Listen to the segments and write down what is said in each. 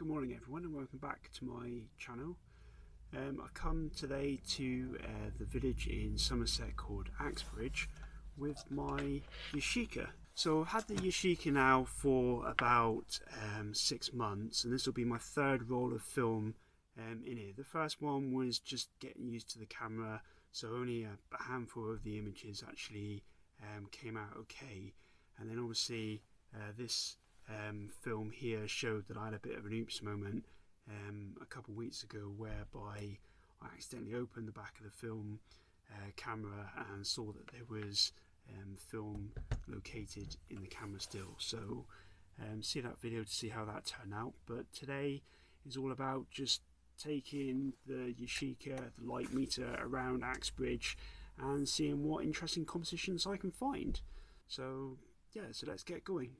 Good morning everyone and welcome back to my channel. I've come today to the village in Somerset called Axbridge with my Yashica. So I've had the Yashica now for about 6 months, and this will be my third roll of film in here. The first one was just getting used to the camera, so only a handful of the images actually came out okay, and then obviously this film here showed that I had a bit of an oops moment a couple of weeks ago, whereby I accidentally opened the back of the film camera and saw that there was film located in the camera still. So see that video to see how that turned out. But today is all about just taking the Yashica, the light meter, around Axbridge and seeing what interesting compositions I can find. So yeah, so let's get going.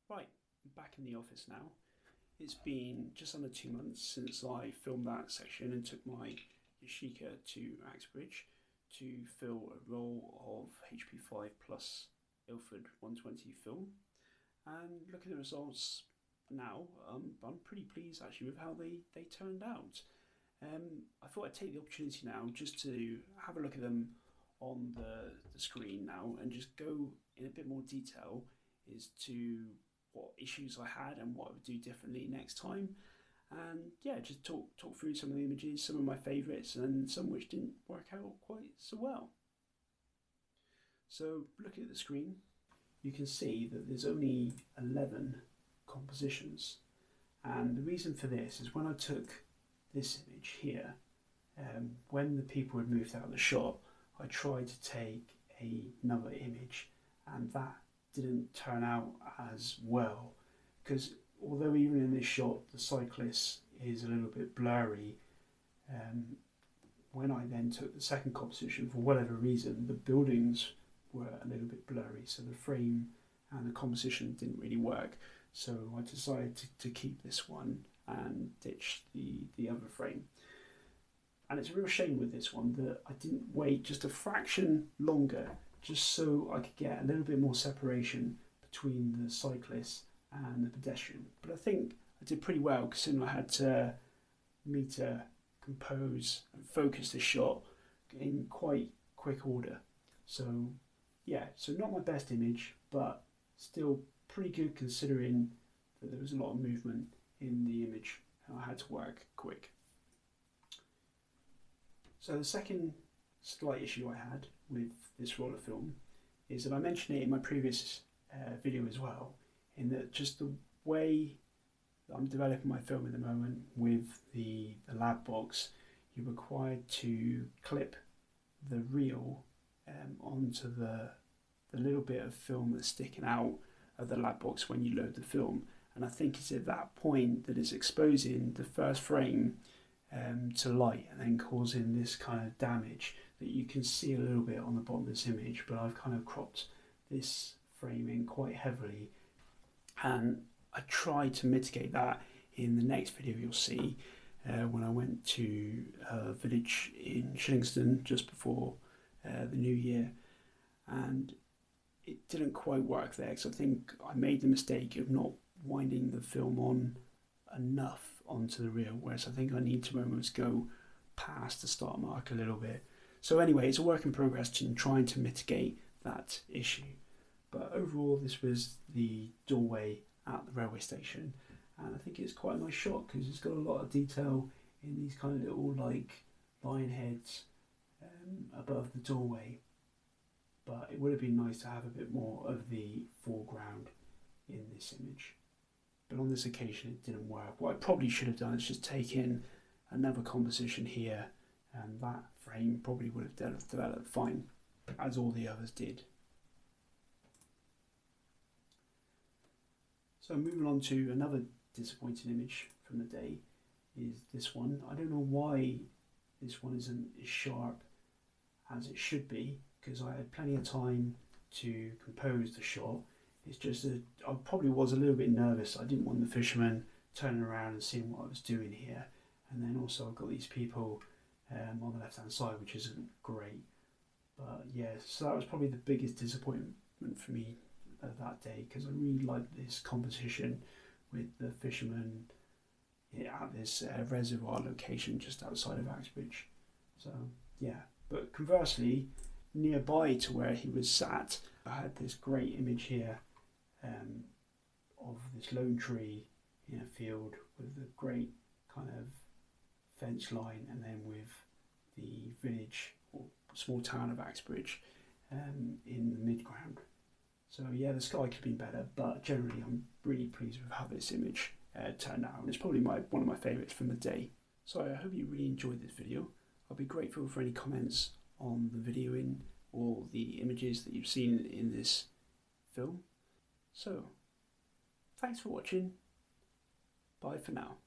Right, I'm back in the office now. It's been just under 2 months since I filmed that section and took my Yashica to Axbridge to fill a roll of HP5 Plus Ilford 120 film. And look at the results now. I'm pretty pleased actually with how they turned out. I thought I'd take the opportunity now just to have a look at them on the screen now and just go in a bit more detail as to what issues I had and what I would do differently next time, and yeah, just talk through some of the images, some of my favourites and some which didn't work out quite so well. So looking at the screen, you can see that there's only 11 compositions, and the reason for this is when I took this image here, when the people had moved out of the shot, I tried to take another image and that didn't turn out as well, because although even in this shot the cyclist is a little bit blurry, when I then took the second composition, for whatever reason the buildings were a little bit blurry, so the frame and the composition didn't really work. So I decided to keep this one and ditch the other frame. And it's a real shame with this one that I didn't wait just a fraction longer, just so I could get a little bit more separation between the cyclist and the pedestrian. But I think I did pretty well, considering I had to meter, compose and focus this shot in quite quick order. So yeah, so not my best image, but still pretty good considering that there was a lot of movement in the image and I had to work quick. So the second slight issue I had with this roll of film is that I mentioned it in my previous video as well, in that just the way that I'm developing my film at the moment with the lab box, you're required to clip the reel onto the little bit of film that's sticking out of the lab box when you load the film, and I think it's at that point that it's exposing the first frame to light and then causing this kind of damage that you can see a little bit on the bottom of this image. But I've kind of cropped this frame in quite heavily, and I tried to mitigate that in the next video you'll see, when I went to a village in Shillingston just before the new year, and it didn't quite work there because I think I made the mistake of not winding the film on enough onto the reel, whereas I think I need to almost go past the start mark a little bit. So anyway, it's a work in progress in trying to mitigate that issue. But overall, this was the doorway at the railway station, and I think it's quite a nice shot because it's got a lot of detail in these kind of little like lion heads above the doorway. But it would have been nice to have a bit more of the foreground in this image. But on this occasion it didn't work. What I probably should have done is just taken another composition here, and that frame probably would have developed fine, as all the others did. So moving on to another disappointing image from the day is this one. I don't know why this one isn't as sharp as it should be, because I had plenty of time to compose the shot. It's just that I probably was a little bit nervous. I didn't want the fisherman turning around and seeing what I was doing here. And then also I've got these people on the left hand side, which isn't great. But yeah, so that was probably the biggest disappointment for me that day, because I really liked this composition with the fisherman at this reservoir location just outside of Axbridge. So yeah, but conversely, nearby to where he was sat, I had this great image here of this lone tree in a field with a great kind of fence line, and then with the village or small town of Axbridge in the midground. So yeah, the sky could be better, but generally I'm really pleased with how this image turned out, and it's probably one of my favourites from the day. So I hope you really enjoyed this video. I'll be grateful for any comments on the videoing or the images that you've seen in this film. So, thanks for watching. Bye for now.